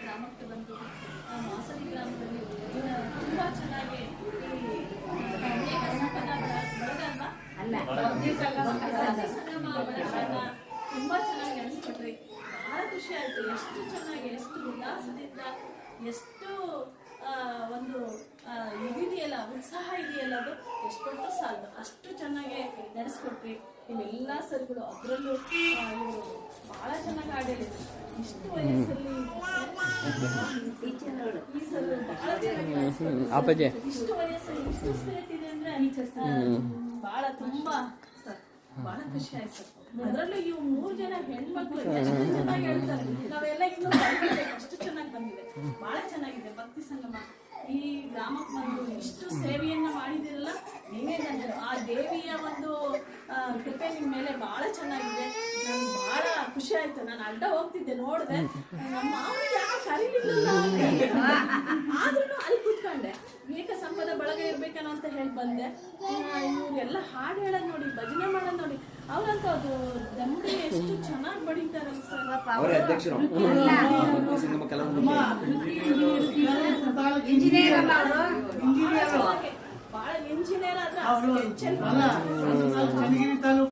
ಗ್ರಾಮಕ್ಕೆ ಬಂದು ಮಾಸಡಿ ಗ್ರಾಮದಲ್ಲಿ ತುಂಬಾ ಚೆನ್ನಾಗಿ ಅನೇಕ ಸಂಘದ ಬಳಗಲ್ವಾ ಸಂಗಮ ಬಳಗನ ತುಂಬಾ ಚೆನ್ನಾಗಿ ನಡೆಸ್ಕೊಟ್ರಿ. ಬಹಳ ಖುಷಿ ಆಯ್ತು. ಎಷ್ಟು ಚೆನ್ನಾಗಿ, ಎಷ್ಟು ಉಲ್ಲಾಸದಿಂದ, ಎಷ್ಟು ಒಂದು ಇದಿದೆಯಲ್ಲ, ಉತ್ಸಾಹ ಇದೆಯಲ್ಲ, ಅದು ಎಷ್ಟೊಂದು ಸಾಲದು ಅಷ್ಟು ಚೆನ್ನಾಗಿ ನಡೆಸ್ಕೊಟ್ರಿ. ಇವೆಲ್ಲ ಸರ್ಗಳು ಅದರಲ್ಲೂ ಇವರು ಬಹಳ ಚೆನ್ನಾಗಿ ಆಡಿದ್ರು. ಇಷ್ಟು ವಯಸ್ಸಲ್ಲಿ ಈ ಸರ್ ಬಹಳ ಚೆನ್ನಾಗಿ ಇಷ್ಟು ವಯಸ್ಸಲ್ಲಿ ಇಷ್ಟು ಸ್ಪಿರಿಟ್ ಇದೆ ಅಂದ್ರೆ ಬಹಳ ತುಂಬಾ ಬಹಳ ಖುಷಿ ಆಯ್ತು. ಅದರಲ್ಲೂ ಇವು 3 ಜನ ಹೆಣ್ಮಕ್ಳು ಎಷ್ಟು ಚೆನ್ನಾಗಿ ಹೇಳ್ತಾರೆ. ನಾವೆಲ್ಲ ಇನ್ನೂ ಅಷ್ಟು ಚೆನ್ನಾಗಿ ಬಂದಿದೆ. ಬಹಳ ಚೆನ್ನಾಗಿದೆ ಭಕ್ತಿ ಸಂಗಮ. ಈ ಗ್ರಾಮಕ್ಕೆ ಬಂದು ಇಷ್ಟು ಸೇವೆಯನ್ನ ಮಾಡಿದಿರಲ್ಲ, ನೀವೇ ಬಂದಿರೋ ಆ ದೇವಿಯ ಒಂದು ಕೃಪೆ ನಿಮ್ಮ ಮೇಲೆ ಬಹಳ ಚೆನ್ನಾಗಿದೆ. ನನ್ಗೆ ಬಹಳ ಖುಷಿ ಆಯ್ತು. ನಾನು ಅಡ್ಡ ಹೋಗ್ತಿದ್ದೆ, ನೋಡಿದೆ ನಮ್ಮ ಮಾವನಿಗೆ ಯಾಕೆ ಕರೀಲಿಲ್ಲ, ಆದ್ರೂ ಅಲ್ಲಿ ಕೂತ್ಕೊಂಡೆ. ವಿವೇಕ ಸಂಪದ ಬಳಗ ಇರ್ಬೇಕೇನೋ ಅಂತ ಹೇಳಿ ಬಂದೆ. ಇವ್ರೆಲ್ಲ ಹಾಡು ಹೇಳೋದು ನೋಡಿ, ಭಜನೆ ಮಾಡೋದು ನೋಡಿ, ಅವ್ರಂತೂ ಅದು ದಮ್ಮಡಿ ಎಷ್ಟು ಚೆನ್ನಾಗಿ ಬಡಿತಾರೆ ಸರ್. ಬಹಳ ಇಂಜಿನಿಯರ್ ಆದ್ರೆ